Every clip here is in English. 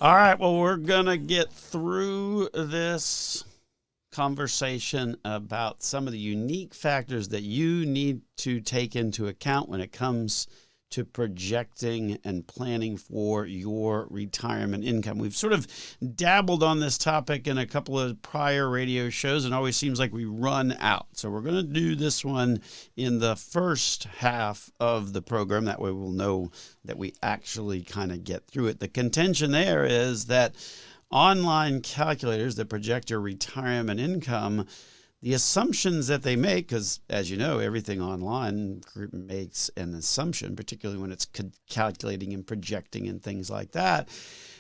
All right, well, we're going to get through this conversation about some of the unique factors that you need to take into account when it comes to projecting and planning for your retirement income. We've sort of dabbled on this topic in a couple of prior radio shows, and it always seems like we run out. So we're going to do this one in the first half of the program. That way we'll know that we actually kind of get through it. The contention there is that online calculators that project your retirement income, the assumptions that they make, because as you know, everything online makes an assumption, particularly when it's calculating and projecting and things like that.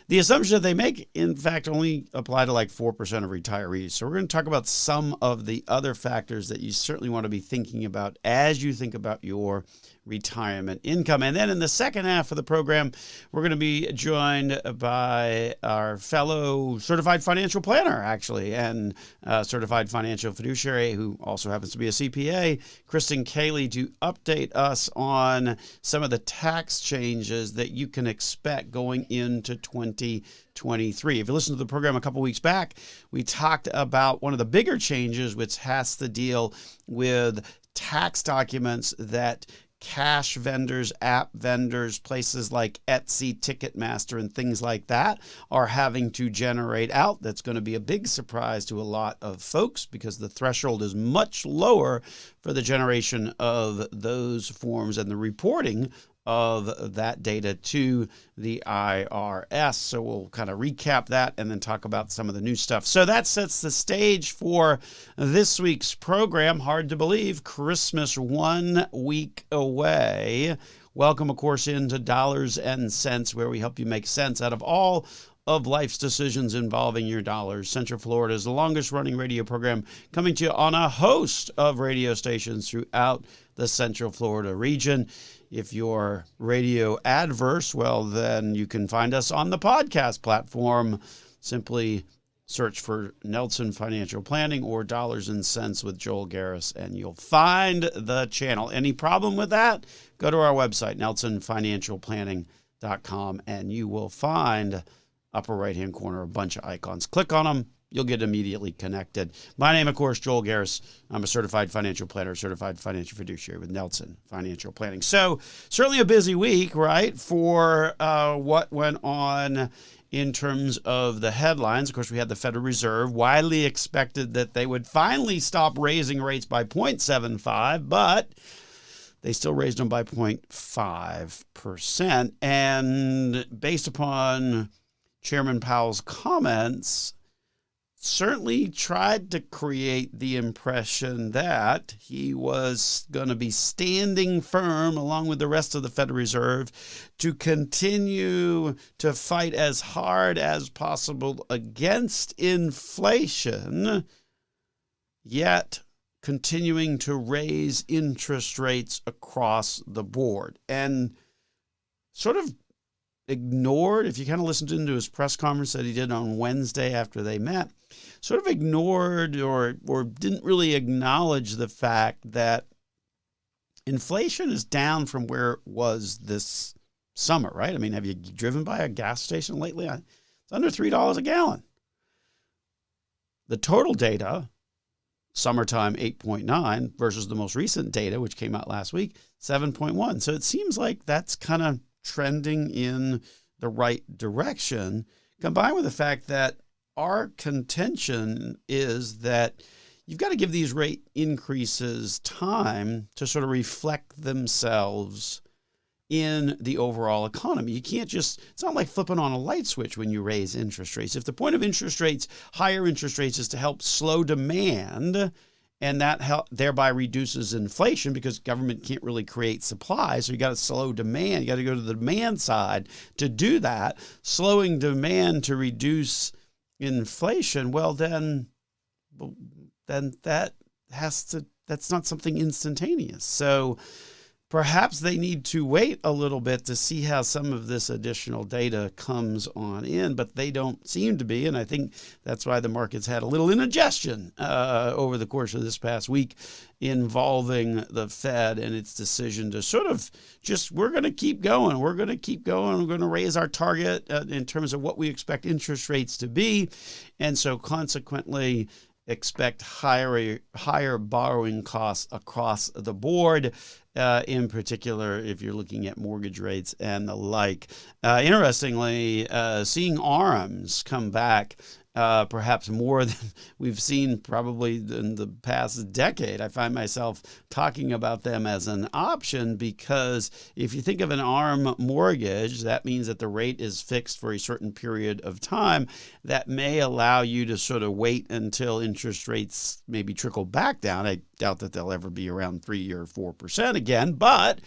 The assumptions that they make, in fact, only apply to like 4% of retirees. So we're going to talk about some of the other factors that you certainly want to be thinking about as you think about your retirement income. And then in the second half of the program, we're going to be joined by our fellow certified financial planner, actually, and certified financial fiduciary, who also happens to be a CPA, Kristen Cayley, to update us on some of the tax changes that you can expect going into 2023. If you listened to the program a couple weeks back, we talked about one of the bigger changes, which has to deal with tax documents that cash vendors, app vendors, places like Etsy, Ticketmaster, and things like that are having to generate out. That's going to be a big surprise to a lot of folks because the threshold is much lower for the generation of those forms and the reporting of that data to the IRS. So we'll kind of recap that and then talk about some of the new stuff. So that sets the stage for this week's program. Hard to believe, Christmas 1 week away. Welcome, of course, into Dollars and Cents, where we help you make sense out of all of life's decisions involving your dollars. Central Florida is the longest running radio program, coming to you on a host of radio stations throughout the Central Florida region. If you're radio adverse, well, then you can find us on the podcast platform. Simply search for Nelson Financial Planning or Dollars and Cents with Joel Garris, and you'll find the channel. Any problem with that? Go to our website, nelsonfinancialplanning.com, and you will find upper right-hand corner a bunch of icons. Click on them. You'll get immediately connected. My name, of course, Joel Garris. I'm a certified financial planner, certified financial fiduciary with Nelson Financial Planning. So certainly a busy week, right, for what went on in terms of the headlines. Of course, we had the Federal Reserve widely expected that they would finally stop raising rates by 0.75, but they still raised them by 0.5%. And based upon Chairman Powell's comments, certainly tried to create the impression that he was going to be standing firm along with the rest of the Federal Reserve to continue to fight as hard as possible against inflation, yet continuing to raise interest rates across the board. And sort of ignored, if you kind of listened into his press conference that he did on Wednesday after they met, sort of ignored or didn't really acknowledge the fact that inflation is down from where it was this summer, right? I mean, have you driven by a gas station lately? It's under $3 a gallon. The total data, summertime 8.9 versus the most recent data, which came out last week, 7.1. So it seems like that's kind of trending in the right direction, combined with the fact that our contention is that you've got to give these rate increases time to sort of reflect themselves in the overall economy. You can't just, it's not like flipping on a light switch when you raise interest rates. If the point of interest rates, higher interest rates, is to help slow demand, and that thereby reduces inflation because government can't really create supply. So you got to slow demand. You got to go to the demand side to do that. Slowing demand to reduce inflation, well, then that's not something instantaneous. So perhaps they need to wait a little bit to see how some of this additional data comes on in, but they don't seem to be. And I think that's why the markets had a little indigestion over the course of this past week involving the Fed and its decision to sort of just, we're going to keep going. We're going to keep going. We're going to raise our target in terms of what we expect interest rates to be. And so consequently, expect higher borrowing costs across the board, in particular if you're looking at mortgage rates and the like. Interestingly, seeing ARMs come back perhaps more than we've seen probably in the past decade. I find myself talking about them as an option because if you think of an ARM mortgage, that means that the rate is fixed for a certain period of time. That may allow you to sort of wait until interest rates maybe trickle back down. I doubt that they'll ever be around 3 or 4% again, but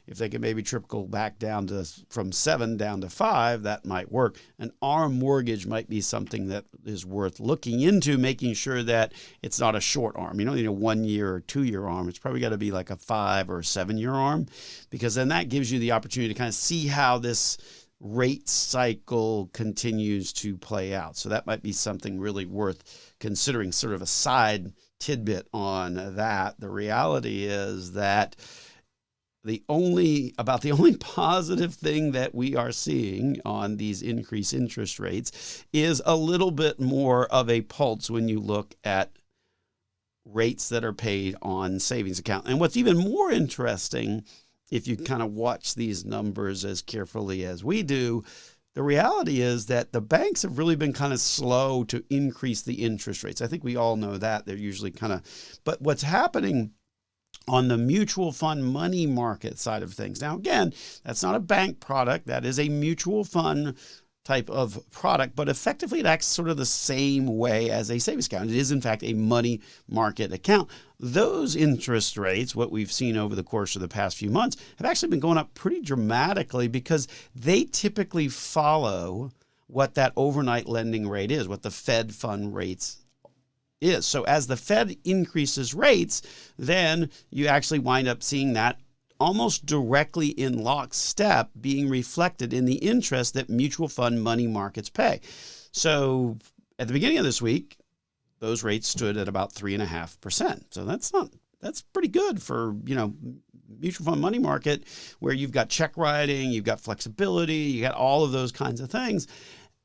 if they can maybe trickle back down to from 7 down to 5, that might work. An ARM mortgage might be something that is worth looking into, making sure that it's not a short ARM. You don't need a 1 year or 2 year ARM. It's probably got to be like a 5 or 7 year ARM, because then that gives you the opportunity to kind of see how this rate cycle continues to play out. So that might be something really worth considering, sort of a side tidbit on that. The reality is that the only positive thing that we are seeing on these increased interest rates is a little bit more of a pulse when you look at rates that are paid on savings account. And what's even more interesting, if you kind of watch these numbers as carefully as we do, the reality is that the banks have really been kind of slow to increase the interest rates. I think we all know that. They're usually but what's happening on the mutual fund money market side of things. Now, again, that's not a bank product. That is a mutual fund type of product, but effectively it acts sort of the same way as a savings account. It is, in fact, a money market account. Those interest rates, what we've seen over the course of the past few months, have actually been going up pretty dramatically because they typically follow what that overnight lending rate is, what the Fed fund rates is. So as the Fed increases rates, then you actually wind up seeing that almost directly in lockstep being reflected in the interest that mutual fund money markets pay. So at the beginning of this week, those rates stood at about 3.5%. So that's pretty good for, mutual fund money market, where you've got check writing, you've got flexibility, you got all of those kinds of things.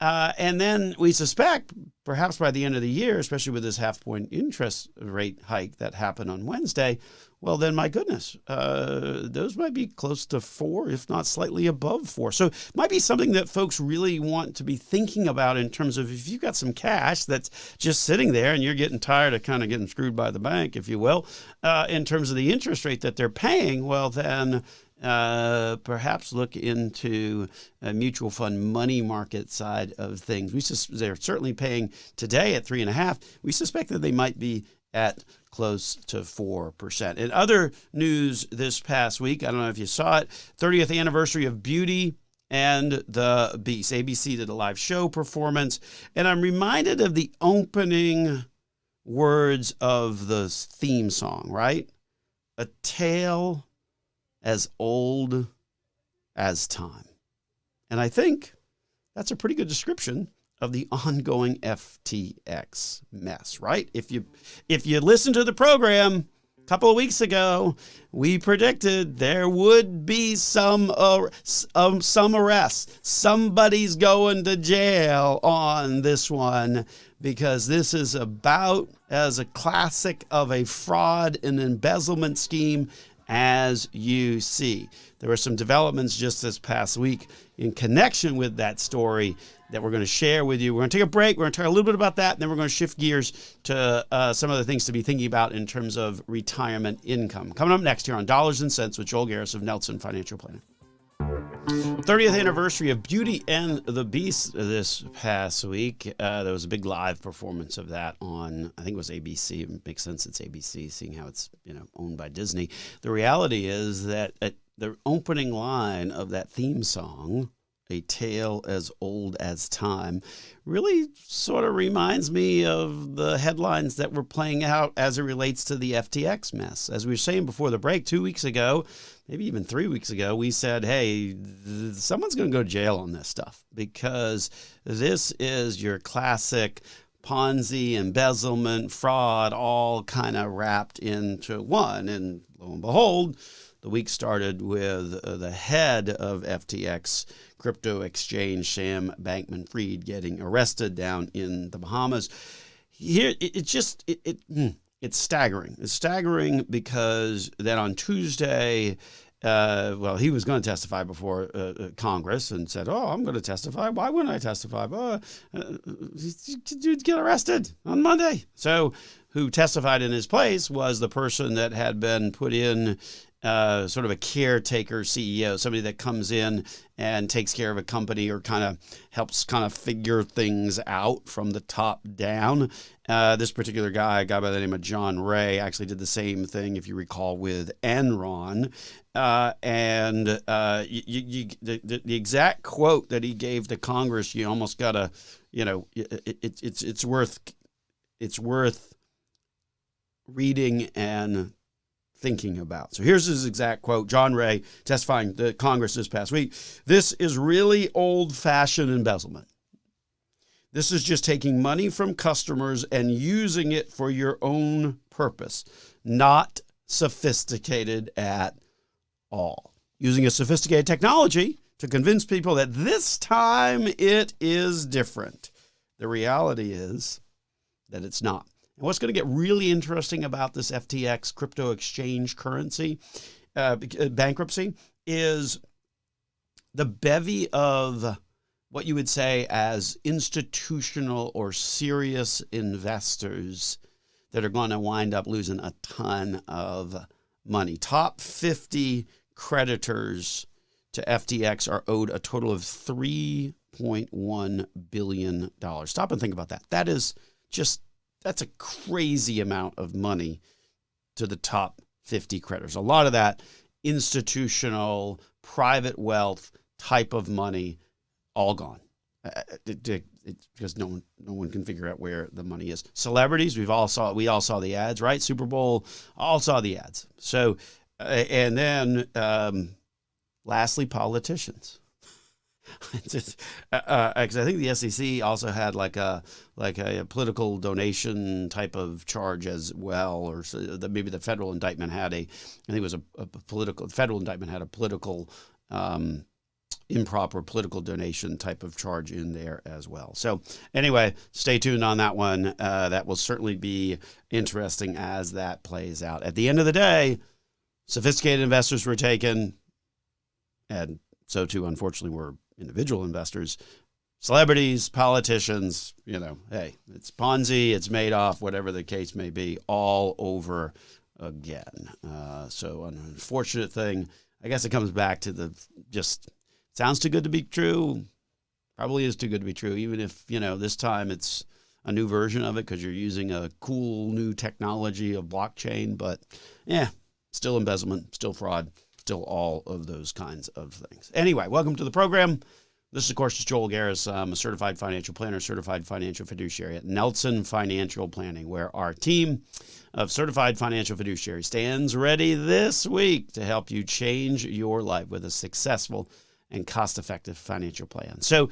And then we suspect perhaps by the end of the year, especially with this half-point interest rate hike that happened on Wednesday, well, then my goodness, those might be close to 4, if not slightly above 4. So it might be something that folks really want to be thinking about in terms of if you've got some cash that's just sitting there and you're getting tired of kind of getting screwed by the bank, if you will, in terms of the interest rate that they're paying, well, then perhaps look into a mutual fund money market side of things. They're certainly paying today at 3.5%. We suspect that they might be at close to 4%. In other news this past week, I don't know if you saw it, 30th anniversary of Beauty and the Beast. ABC did a live show performance, and I'm reminded of the opening words of the theme song, right? A tale as old as time. And I think that's a pretty good description of the ongoing FTX mess, right? If you listen to the program a couple of weeks ago, we predicted there would be some arrests. Somebody's going to jail on this one, because this is about as a classic of a fraud and embezzlement scheme as you see. There were some developments just this past week in connection with that story that we're going to share with you. We're going to take a break. We're going to talk a little bit about that, and then we're going to shift gears to some other things to be thinking about in terms of retirement income. Coming up next here on Dollars and Cents with Joel Garris of Nelson Financial Planning. 30th anniversary of Beauty and the Beast this past week. There was a big live performance of that on, I think it was ABC. It makes sense it's ABC, seeing how it's owned by Disney. The reality is that at the opening line of that theme song a tale as old as time, really sort of reminds me of the headlines that were playing out as it relates to the FTX mess. As we were saying before the break, 2 weeks ago, maybe even 3 weeks ago, we said, hey, someone's going to go to jail on this stuff, because this is your classic Ponzi, embezzlement, fraud, all kind of wrapped into one. And lo and behold, the week started with the head of FTX crypto exchange, Sam Bankman-Fried, getting arrested down in the Bahamas. Here, it's staggering. It's staggering because then on Tuesday, he was going to testify before Congress and said, I'm going to testify. Why wouldn't I testify? Dude, get arrested on Monday. So who testified in his place was the person that had been put in sort of a caretaker CEO, somebody that comes in and takes care of a company or kind of helps kind of figure things out from the top down. This particular guy, a guy by the name of John Ray, actually did the same thing, if you recall, with Enron. The exact quote that he gave to Congress, you almost got to, it's worth reading and thinking about. So here's his exact quote. John Ray testifying to Congress this past week. This is really old-fashioned embezzlement. This is just taking money from customers and using it for your own purpose, not sophisticated at all. Using a sophisticated technology to convince people that this time it is different. The reality is that it's not. And what's going to get really interesting about this FTX crypto exchange currency bankruptcy is the bevy of what you would say as institutional or serious investors that are going to wind up losing a ton of money. Top 50 creditors to FTX are owed a total of $3.1 billion. Stop and think about that. That's a crazy amount of money to the top 50 creditors. A lot of that institutional, private wealth type of money, all gone. Because no one can figure out where the money is. Celebrities, we all saw the ads, right? Super Bowl, all saw the ads. So, and then lastly, politicians. Because I think the SEC also had like a political donation type of charge as well, or so that maybe the federal indictment had the federal indictment had a political improper political donation type of charge in there as well. So anyway, stay tuned on that one. That will certainly be interesting as that plays out. At the end of the day, sophisticated investors were taken, and so too, unfortunately, were individual investors, celebrities, politicians. Hey, it's Ponzi, it's Madoff, whatever the case may be, all over again. So an unfortunate thing. I guess it comes back to sounds too good to be true. Probably is too good to be true, even if, this time it's a new version of it because you're using a cool new technology of blockchain. But still embezzlement, still fraud, still all of those kinds of things. Anyway, welcome to the program. This, of course, is Joel Garris. I'm a certified financial planner, certified financial fiduciary at Nelson Financial Planning, where our team of certified financial fiduciaries stands ready this week to help you change your life with a successful and cost-effective financial plan. So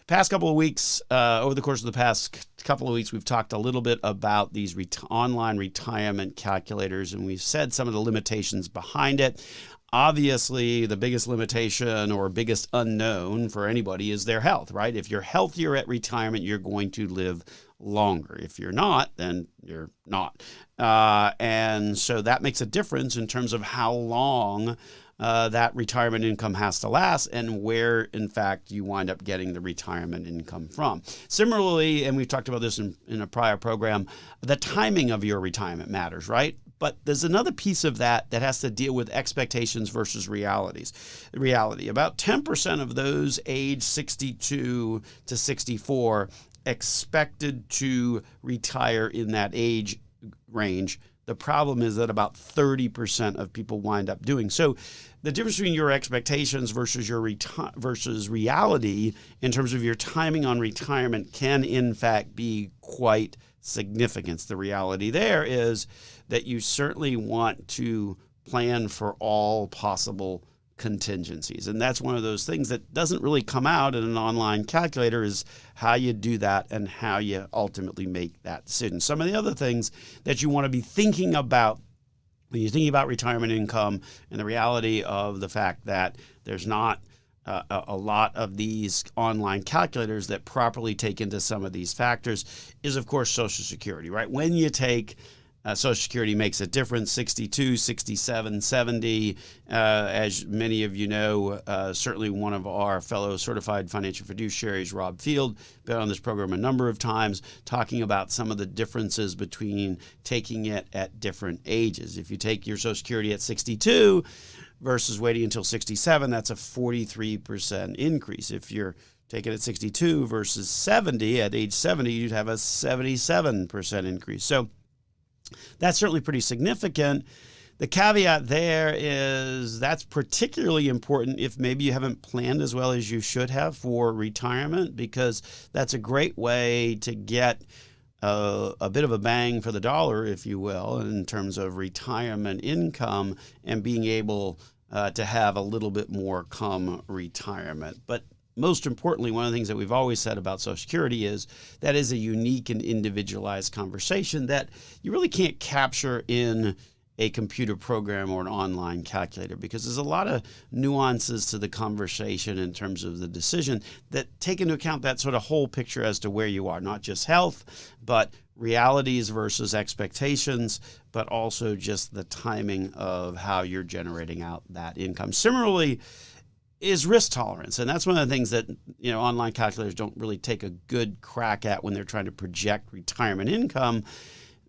past couple of weeks, over the course of the past couple of weeks, we've talked a little bit about these online retirement calculators, and we've said some of the limitations behind it. Obviously, the biggest limitation or biggest unknown for anybody is their health, right? If you're healthier at retirement, you're going to live longer. If you're not, then you're not. And so that makes a difference in terms of how long that retirement income has to last and where, in fact, you wind up getting the retirement income from. Similarly, and we've talked about this in a prior program, the timing of your retirement matters, right? But there's another piece of that has to deal with expectations versus realities. Reality, about 10% of those age 62 to 64 expected to retire in that age range The problem is that about 30% of people wind up doing. So the difference between your expectations versus your versus reality in terms of your timing on retirement can in fact be quite significant. The reality there is that you certainly want to plan for all possible contingencies. And that's one of those things that doesn't really come out in an online calculator, is how you do that and how you ultimately make that decision. Some of the other things that you want to be thinking about when you're thinking about retirement income, and the reality of the fact that there's not a lot of these online calculators that properly take into some of these factors, is of course Social Security, right? When you take Social Security makes a difference, 62, 67, 70. As many of you know, certainly one of our fellow certified financial fiduciaries, Rob Field, been on this program a number of times, talking about some of the differences between taking it at different ages. If you take your Social Security at 62 versus waiting until 67, that's a 43% increase. If you're taking it at 62 versus 70, at age 70, you'd have a 77% increase. So that's certainly pretty significant. The caveat there is that's particularly important if maybe you haven't planned as well as you should have for retirement, because that's a great way to get a bit of a bang for the dollar, if you will, in terms of retirement income and being able to have a little bit more come retirement. But most importantly, one of the things that we've always said about Social Security is that is a unique and individualized conversation that you really can't capture in a computer program or an online calculator, because there's a lot of nuances to the conversation in terms of the decision that take into account that sort of whole picture as to where you are, not just health, but realities versus expectations, but also just the timing of how you're generating out that income. Similarly, is risk tolerance. And that's one of the things that, online calculators don't really take a good crack at when they're trying to project retirement income.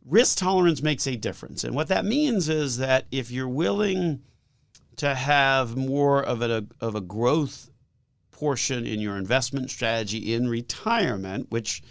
Risk tolerance makes a difference. And what that means is that if you're willing to have more of a growth portion in your investment strategy in retirement, which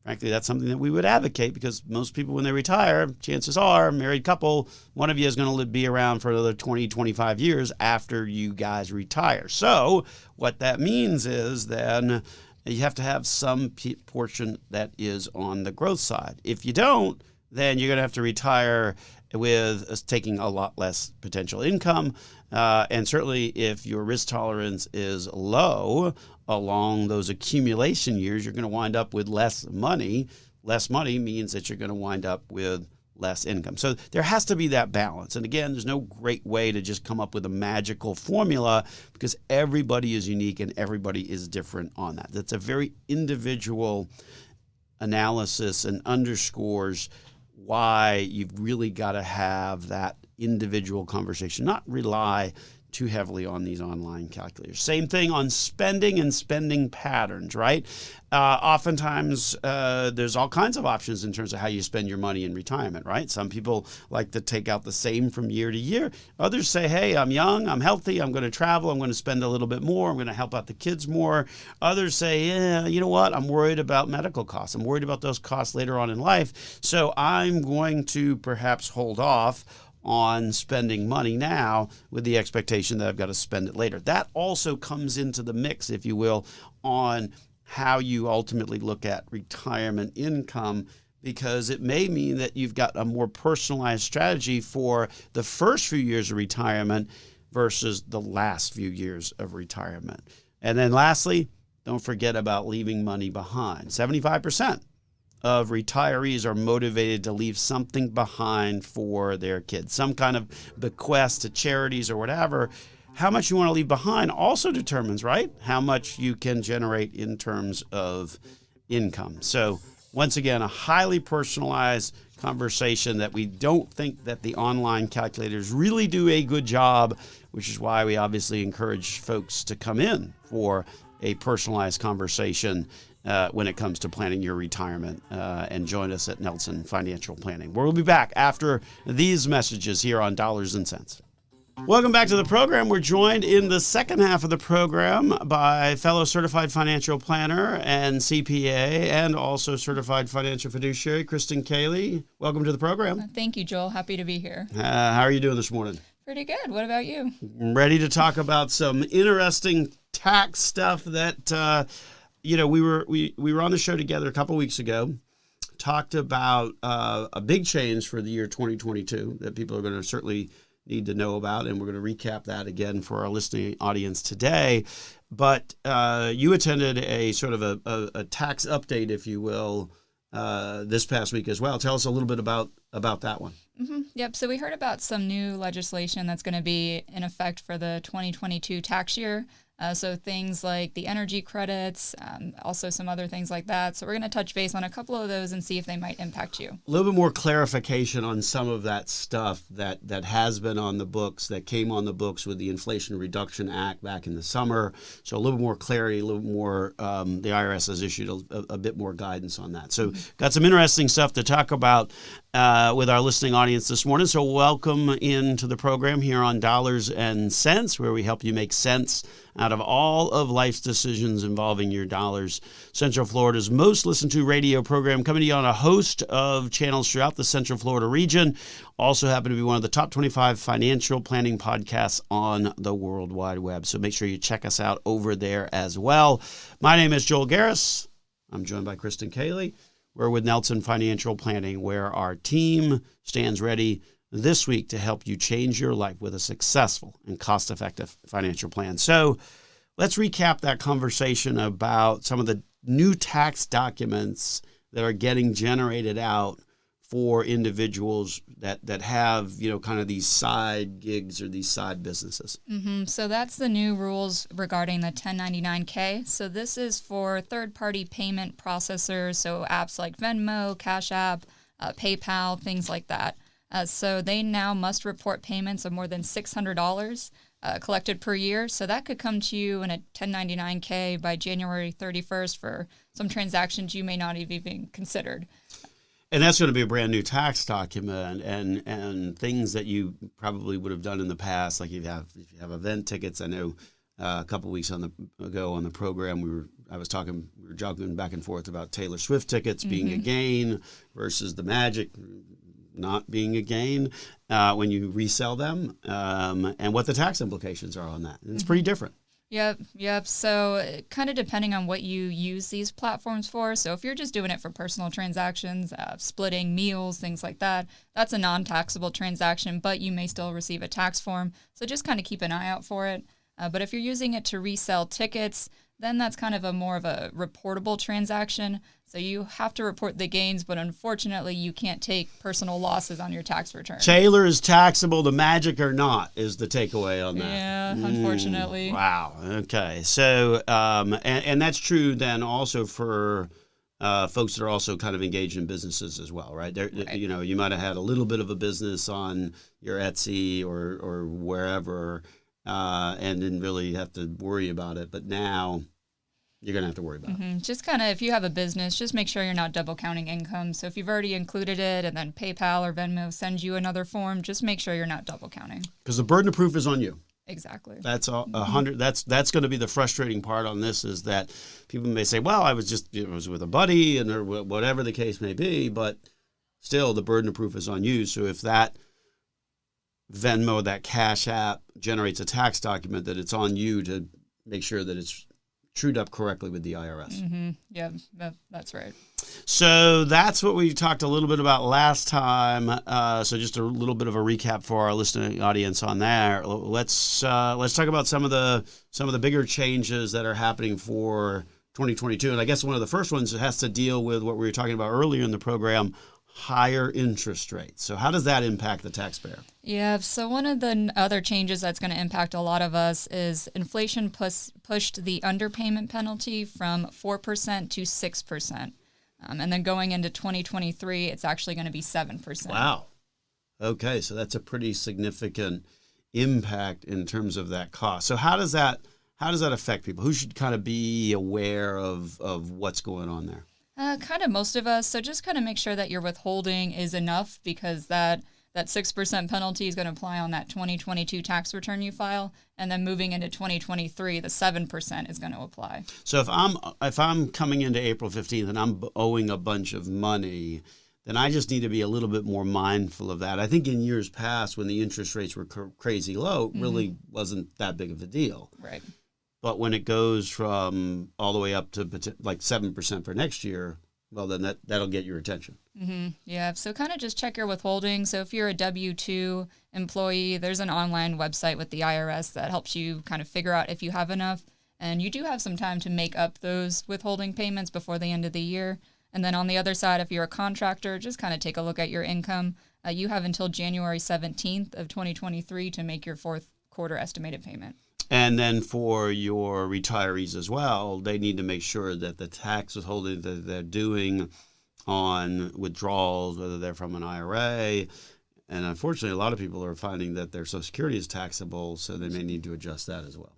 frankly, that's something that we would advocate, because most people, when they retire, chances are, married couple, one of you is going to be around for another 20, 25 years after you guys retire. So what that means is then you have to have some portion that is on the growth side. If you don't, then you're going to have to retire with taking a lot less potential income. And certainly if your risk tolerance is low along those accumulation years, you're going to wind up with less money. Less money means that you're going to wind up with less income. So there has to be that balance. And again, there's no great way to just come up with a magical formula, because everybody is unique and everybody is different on that. That's a very individual analysis and underscores why you've really got to have that individual conversation, not rely too heavily on these online calculators. Same thing on spending and spending patterns, right? Oftentimes, there's all kinds of options in terms of how you spend your money in retirement, right? Some people like to take out the same from year to year. Others say, hey, I'm young, I'm healthy, I'm going to travel, I'm going to spend a little bit more, I'm going to help out the kids more. Others say, yeah, you know what? I'm worried about medical costs. I'm worried about those costs later on in life. So I'm going to perhaps hold off on spending money now with the expectation that I've got to spend it later. That also comes into the mix, if you will, on how you ultimately look at retirement income, because it may mean that you've got a more personalized strategy for the first few years of retirement versus the last few years of retirement. And then lastly, don't forget about leaving money behind. 75% of retirees are motivated to leave something behind for their kids, some kind of bequest to charities or whatever. How much you want to leave behind also determines, right, how much you can generate in terms of income. So once again, a highly personalized conversation that we don't think that the online calculators really do a good job, which is why we obviously encourage folks to come in for a personalized conversation when it comes to planning your retirement, and join us at Nelson Financial Planning. We'll be back after these messages here on Dollars and Cents. Welcome back to the program. We're joined in the second half of the program by fellow certified financial planner and CPA and also certified financial fiduciary, Kristen Cayley. Welcome to the program. Thank you, Joel. Happy to be here. How are you doing this morning? Pretty good. What about you? I'm ready to talk about some interesting tax stuff that, we were on the show together a couple weeks ago, talked about a big change for the year 2022 that people are going to certainly need to know about, and we're going to recap that again for our listening audience today. But you attended a sort of a tax update, if you will, this past week as well. Tell us a little bit about that one. Mm-hmm. Yep. So we heard about some new legislation that's going to be in effect for the 2022 tax year. So things like the energy credits, also some other things like that. So we're going to touch base on a couple of those and see if they might impact you. A little bit more clarification on some of that stuff that has been on the books, that came on the books with the Inflation Reduction Act back in the summer. So a little more clarity, a little more, the IRS has issued a bit more guidance on that. So got some interesting stuff to talk about with our listening audience this morning. So welcome into the program here on Dollars and Cents, where we help you make sense out of all of life's decisions involving your dollars. Central Florida's most listened to radio program, coming to you on a host of channels throughout the Central Florida region. Also happen to be one of the top 25 financial planning podcasts on the World Wide Web. So make sure you check us out over there as well. My name is Joel Garris. I'm joined by Kristen Cayley. We're with Nelson Financial Planning, where our team stands ready this week to help you change your life with a successful and cost-effective financial plan. So let's recap that conversation about some of the new tax documents that are getting generated out for individuals that have, kind of these side gigs or these side businesses. Mm-hmm. So that's the new rules regarding the 1099-K. So this is for third-party payment processors, so apps like Venmo, Cash App, PayPal, things like that. So they now must report payments of more than $600 collected per year. So that could come to you in a 1099-K by January 31st for some transactions you may not have even considered. And that's going to be a brand new tax document, and things that you probably would have done in the past, like if you have event tickets. I know a couple weeks ago on the program we were jogging back and forth about Taylor Swift tickets being a gain versus the Magic not being a gain when you resell them, and what the tax implications are on that. And it's pretty different. Yep. So kind of depending on what you use these platforms for. So if you're just doing it for personal transactions, splitting meals, things like that, that's a non-taxable transaction, but you may still receive a tax form. So just kind of keep an eye out for it. But if you're using it to resell tickets, then that's kind of more of a reportable transaction. So you have to report the gains, but unfortunately you can't take personal losses on your tax return. Taylor is taxable, the Magic or not, is the takeaway on that. Yeah, unfortunately. Wow. Okay. So, and that's true then also for folks that are also kind of engaged in businesses as well, right? Right. You might have had a little bit of a business on your Etsy or wherever, and didn't really have to worry about it. But now you're going to have to worry about it. Just kind of, if you have a business, just make sure you're not double counting income. So if you've already included it and then PayPal or Venmo sends you another form, just make sure you're not double counting. Because the burden of proof is on you. Exactly. That's 100. That's going to be the frustrating part on this, is that people may say, well, I was with a buddy or whatever the case may be, but still the burden of proof is on you. So if that Venmo, that Cash App generates a tax document, that it's on you to make sure that it's trued up correctly with the IRS. Yeah, that's right. So that's what we talked a little bit about last time. So just a little bit of a recap for our listening audience on there. Let's talk about some of the bigger changes that are happening for 2022. And I guess one of the first ones has to deal with what we were talking about earlier in the program, higher interest rates. So how does that impact the taxpayer? Yeah, so one of the other changes that's going to impact a lot of us is inflation pushed the underpayment penalty from 4% to 6%. And then going into 2023, it's actually going to be 7%. Wow. Okay, so that's a pretty significant impact in terms of that cost. So how does that affect people? Who should kind of be aware of what's going on there? Kind of most of us. So just kind of make sure that your withholding is enough, because that that 6% penalty is going to apply on that 2022 tax return you file, and then moving into 2023, the 7% is going to apply. So if I'm coming into April 15th and I'm owing a bunch of money, then I just need to be a little bit more mindful of that. I think in years past, when the interest rates were crazy low, it really wasn't that big of a deal. Right. But when it goes from all the way up to like 7% for next year, well, then that'll get your attention. Yeah, so kind of just check your withholding. So if you're a W-2 employee, there's an online website with the IRS that helps you kind of figure out if you have enough. And you do have some time to make up those withholding payments before the end of the year. And then on the other side, if you're a contractor, just kind of take a look at your income. You have until January 17th of 2023 to make your fourth quarter estimated payment. And then for your retirees as well, they need to make sure that the tax withholding that they're doing on withdrawals, whether they're from an IRA, and unfortunately, a lot of people are finding that their Social Security is taxable, so they may need to adjust that as well.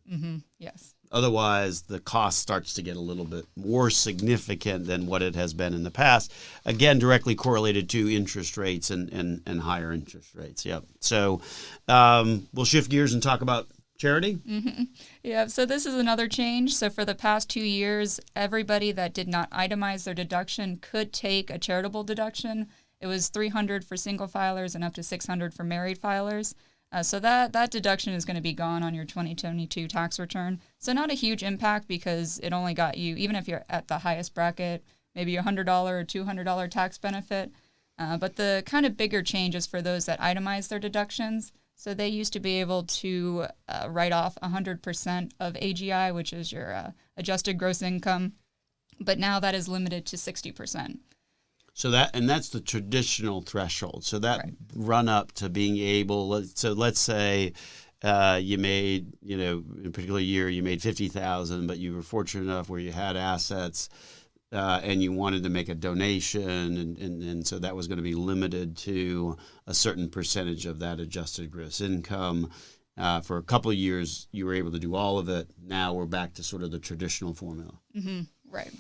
Yes. Otherwise, the cost starts to get a little bit more significant than what it has been in the past. Again, directly correlated to interest rates and higher interest rates. Yep. So we'll shift gears and talk about charity. Yeah, so this is another change. So for the past 2 years, everybody that did not itemize their deduction could take a charitable deduction. It was $300 for single filers and up to $600 for married filers. So that deduction is going to be gone on your 2022 tax return. So not a huge impact because it only got you, even if you're at the highest bracket, maybe a $100 or $200 tax benefit. But the kind of bigger change is for those that itemize their deductions. So they used to be able to write off 100% of AGI, which is your adjusted gross income. But now that is limited to 60%. So that's the traditional threshold. So that run up to being able, so let's say you made, in a particular year, you made $50,000, but you were fortunate enough where you had assets and you wanted to make a donation. And so that was going to be limited to a certain percentage of that adjusted gross income. For a couple of years, you were able to do all of it. Now we're back to sort of the traditional formula. Right.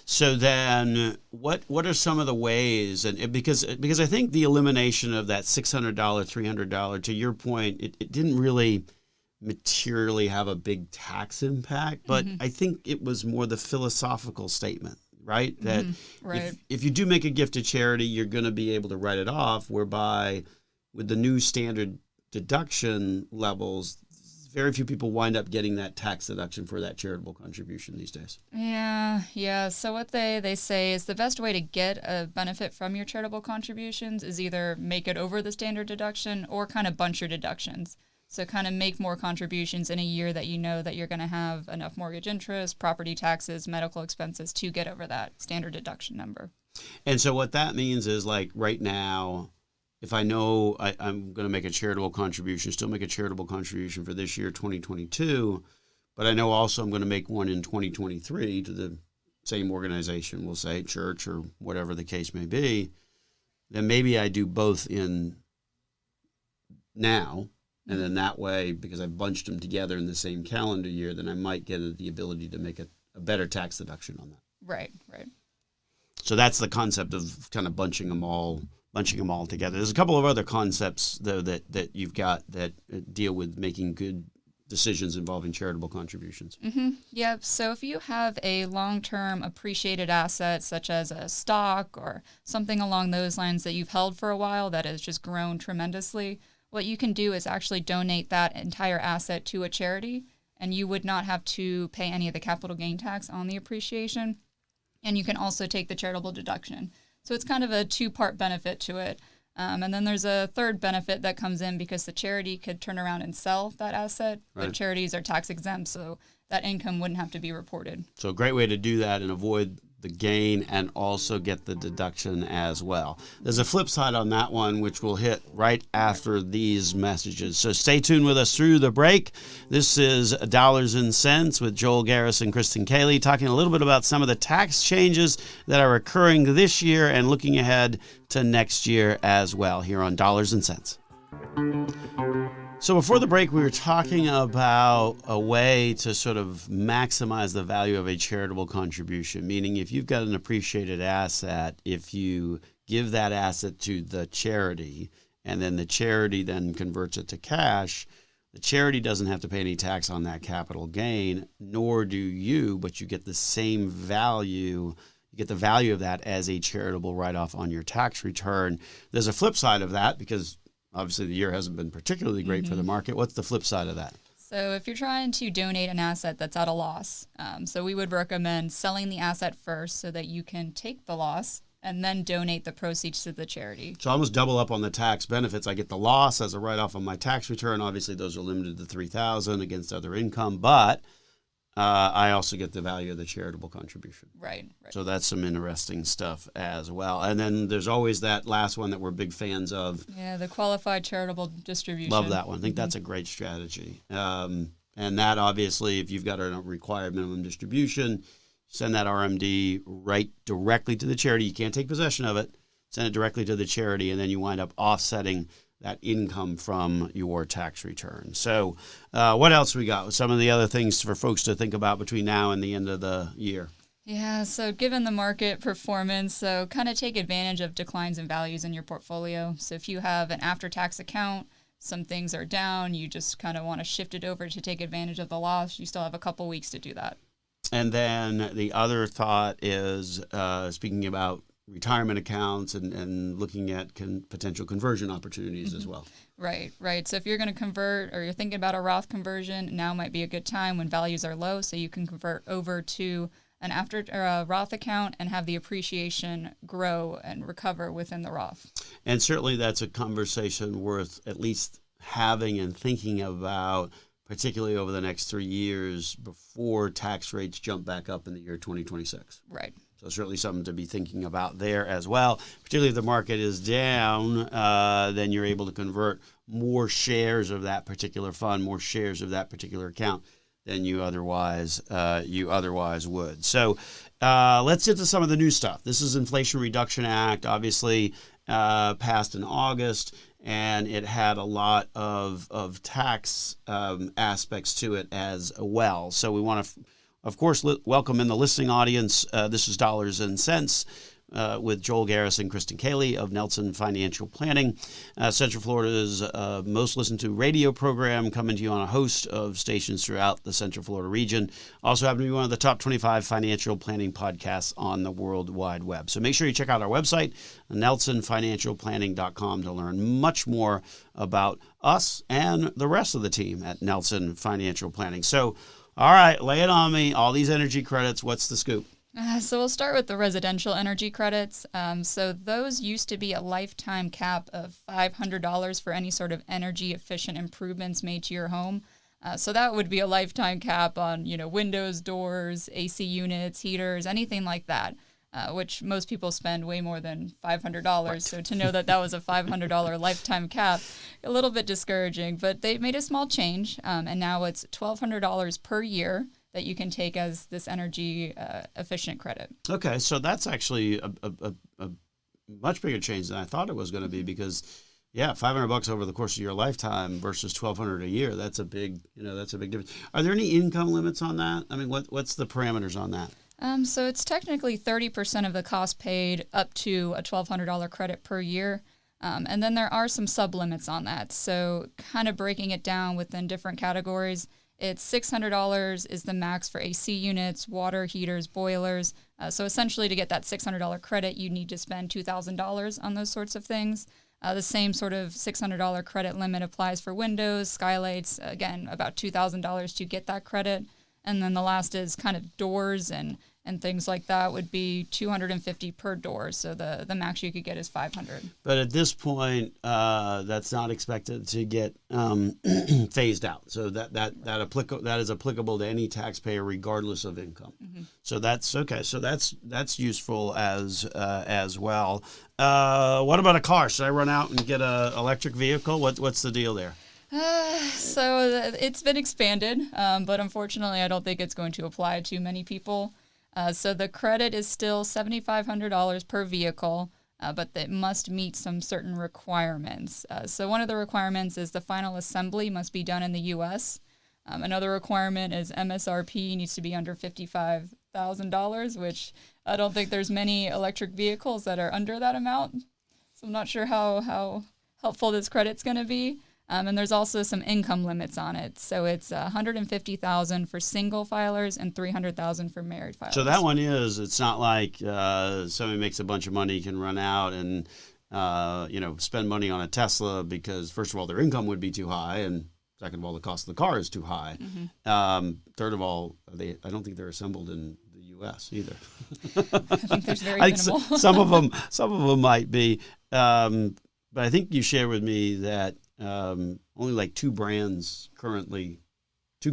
So then, what are some of the ways? And because I think the elimination of that $600, $300, to your point, it didn't really materially have a big tax impact, but I think it was more the philosophical statement, right? That if you do make a gift to charity, you're going to be able to write it off. Whereby, with the new standard deduction levels, very few people wind up getting that tax deduction for that charitable contribution these days. Yeah. So what they say is the best way to get a benefit from your charitable contributions is either make it over the standard deduction or kind of bunch your deductions. So kind of make more contributions in a year that you know that you're going to have enough mortgage interest, property taxes, medical expenses to get over that standard deduction number. And so what that means is, like, right now, if I know I'm going to make a charitable contribution, still make a charitable contribution for this year, 2022, but I know also I'm going to make one in 2023 to the same organization, we'll say church or whatever the case may be, then maybe I do both in now. And then that way, because I've bunched them together in the same calendar year, then I might get the ability to make a better tax deduction on that. Right. So that's the concept of kind of bunching them all together. There's a couple of other concepts, though, that you've got that deal with making good decisions involving charitable contributions. Yep. So if you have a long-term appreciated asset, such as a stock or something along those lines that you've held for a while that has just grown tremendously, what you can do is actually donate that entire asset to a charity, and you would not have to pay any of the capital gain tax on the appreciation. And you can also take the charitable deduction. So it's kind of a two-part benefit to it. And then there's a third benefit that comes in because the charity could turn around and sell that asset, but charities are tax exempt, so that income wouldn't have to be reported. So a great way to do that and avoid the gain and also get the deduction as well. There's a flip side on that one, which we'll hit right after these messages. So stay tuned with us through the break. This is Dollars and Cents with Joel Garris and Kristen Cayley, talking a little bit about some of the tax changes that are occurring this year and looking ahead to next year as well, here on Dollars and Cents. So before the break, we were talking about a way to sort of maximize the value of a charitable contribution, meaning if you've got an appreciated asset, if you give that asset to the charity and then the charity then converts it to cash, the charity doesn't have to pay any tax on that capital gain, nor do you, but you get the same value. You get the value of that as a charitable write-off on your tax return. There's a flip side of that because obviously the year hasn't been particularly great for the market. What's the flip side of that? So if you're trying to donate an asset that's at a loss, so we would recommend selling the asset first so that you can take the loss and then donate the proceeds to the charity. So I almost double up on the tax benefits. I get the loss as a write-off on my tax return. Obviously, those are limited to $3,000 against other income, but I also get the value of the charitable contribution. Right. So that's some interesting stuff as well. And then there's always that last one that we're big fans of. Yeah, the qualified charitable distribution. Love that one. I think that's a great strategy. And that obviously, if you've got a required minimum distribution, send that RMD right directly to the charity. You can't take possession of it. Send it directly to the charity, and then you wind up offsetting that income from your tax return. So what else we got? Some of the other things for folks to think about between now and the end of the year. Yeah, so given the market performance, so kind of take advantage of declines in values in your portfolio. So if you have an after-tax account, some things are down, you just kind of want to shift it over to take advantage of the loss. You still have a couple weeks to do that. And then the other thought is speaking about retirement accounts and looking at potential conversion opportunities as well. Right. So if you're going to convert or you're thinking about a Roth conversion, now might be a good time when values are low so you can convert over to an a Roth account and have the appreciation grow and recover within the Roth. And certainly that's a conversation worth at least having and thinking about, particularly over the next 3 years before tax rates jump back up in the year 2026. Right. So certainly something to be thinking about there as well. Particularly if the market is down, then you're able to convert more shares of that particular fund, more shares of that particular account than you otherwise would. So let's get to some of the new stuff. This is Inflation Reduction Act, obviously passed in August, and it had a lot of tax aspects to it as well. So we want to, of course, welcome in the listening audience. This is Dollars and Cents with Joel Garris and Kristen Cayley of Nelson Financial Planning. Central Florida's most listened to radio program, coming to you on a host of stations throughout the Central Florida region. Also happen to be one of the top 25 financial planning podcasts on the World Wide Web. So make sure you check out our website, nelsonfinancialplanning.com, to learn much more about us and the rest of the team at Nelson Financial Planning. So, all right, lay it on me. All these energy credits, what's the scoop? So we'll start with the residential energy credits. So those used to be a lifetime cap of $500 for any sort of energy efficient improvements made to your home. So that would be a lifetime cap on, windows, doors, AC units, heaters, anything like that, which most people spend way more than $500. Right. So to know that was a $500 lifetime cap, a little bit discouraging. But they made a small change, and now it's $1,200 per year that you can take as this energy efficient credit. Okay, so that's actually a much bigger change than I thought it was going to be, because $500 over the course of your lifetime versus $1,200 a year, that's a big difference. Are there any income limits on that? I mean, what's the parameters on that? So it's technically 30% of the cost paid up to a $1,200 credit per year. And then there are some sub-limits on that. So kind of breaking it down within different categories, it's $600 is the max for AC units, water heaters, boilers. So essentially to get that $600 credit, you need to spend $2,000 on those sorts of things. The same sort of $600 credit limit applies for windows, skylights, again, about $2,000 to get that credit. And then the last is kind of doors and things like that would be $250 per door. So the max you could get is $500. But at this point, that's not expected to get phased out. So that is applicable to any taxpayer regardless of income. Mm-hmm. So that's okay. So that's useful as well. What about a car? Should I run out and get an electric vehicle? What's the deal there? So it's been expanded, but unfortunately, I don't think it's going to apply to many people. So the credit is still $7,500 per vehicle, but it must meet some certain requirements. So one of the requirements is the final assembly must be done in the U.S. Another requirement is MSRP needs to be under $55,000, which I don't think there's many electric vehicles that are under that amount. So I'm not sure how helpful this credit's going to be. And there's also some income limits on it. So it's $150,000 for single filers and $300,000 for married filers. So that one it's not like somebody makes a bunch of money, can run out and, spend money on a Tesla because, first of all, their income would be too high. And second of all, the cost of the car is too high. Mm-hmm. Third of all, I don't think they're assembled in the U.S. either. I think there's very minimal. Some of them might be. But I think you shared with me that only like two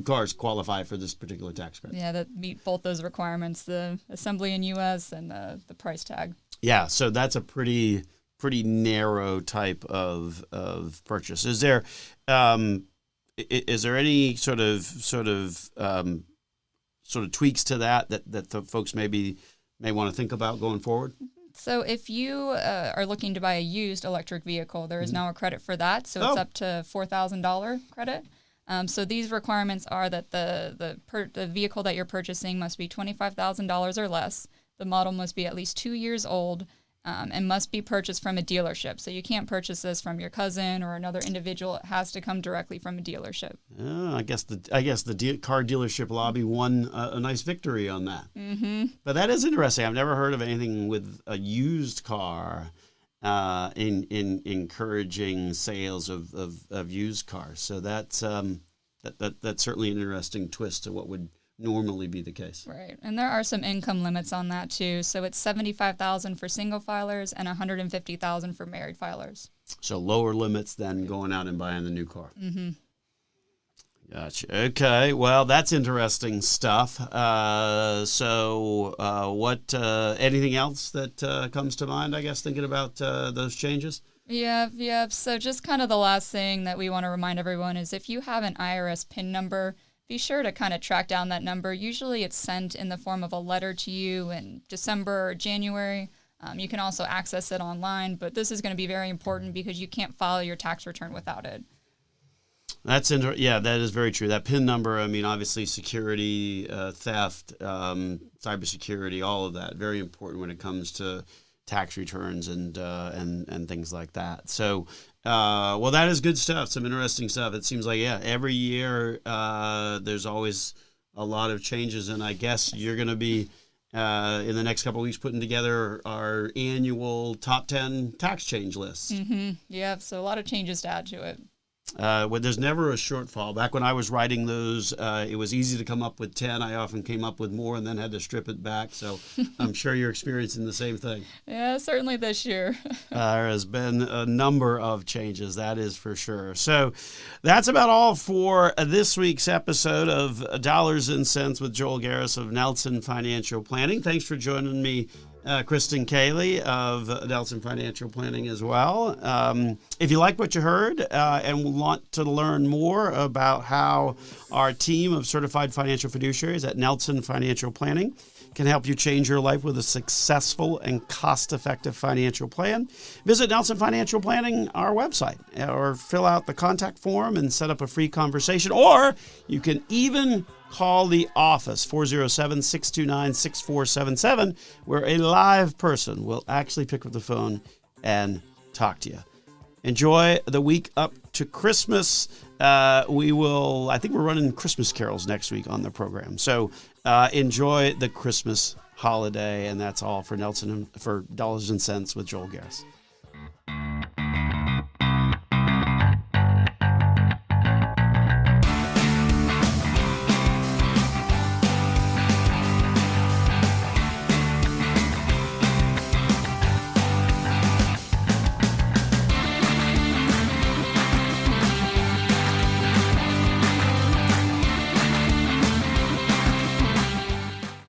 cars qualify for this particular tax credit. Yeah, that meet both those requirements, the assembly in U.S. and the price tag. Yeah, so that's a pretty narrow type of purchase. Is there any sort of tweaks to that the folks may want to think about going forward? So if you are looking to buy a used electric vehicle, there is now a credit for that. So it's up to $4,000 credit. So these requirements are that the vehicle that you're purchasing must be $25,000 or less. The model must be at least 2 years old and must be purchased from a dealership. So you can't purchase this from your cousin or another individual. It has to come directly from a dealership. I guess the car dealership lobby won a nice victory on that. Mm-hmm. But that is interesting. I've never heard of anything with a used car in encouraging sales of used cars. So that's certainly an interesting twist to what would normally be the case. Right. And there are some income limits on that too. So it's $75,000 for single filers and $150,000 for married filers. So lower limits than going out and buying the new car. Mm-hmm. Gotcha. Okay. Well, that's interesting stuff. Anything else that comes to mind, I guess, thinking about those changes? Yeah. So just kind of the last thing that we want to remind everyone is if you have an IRS PIN number, be sure to kind of track down that number. Usually it's sent in the form of a letter to you in December or January. You can also access it online, but this is going to be very important because you can't file your tax return without it. That is very true. That PIN number, I mean, obviously security, theft, cybersecurity, all of that, very important when it comes to tax returns and things like that. So, that is good stuff. Some interesting stuff. It seems like, every year there's always a lot of changes, and I guess you're going to be in the next couple of weeks putting together our annual top 10 tax change list. Mm-hmm. Yeah, so a lot of changes to add to it. There's never a shortfall. Back when I was writing those, it was easy to come up with 10. I often came up with more and then had to strip it back. So I'm sure you're experiencing the same thing. Yeah, certainly this year. There has been a number of changes, that is for sure. So that's about all for this week's episode of Dollars and Cents with Joel Garris of Nelson Financial Planning. Thanks for joining me, Kristen Cayley of Nelson Financial Planning as well. If you like what you heard and want to learn more about how our team of certified financial fiduciaries at Nelson Financial Planning can help you change your life with a successful and cost-effective financial plan, visit Nelson Financial Planning, our website, or fill out the contact form and set up a free conversation, or you can even call the office, 407-629-6477, where a live person will actually pick up the phone and talk to you. Enjoy the week up to Christmas. I think we're running Christmas carols next week on the program. So enjoy the Christmas holiday. And that's all for Nelson, for Dollars and Cents with Joel Garris.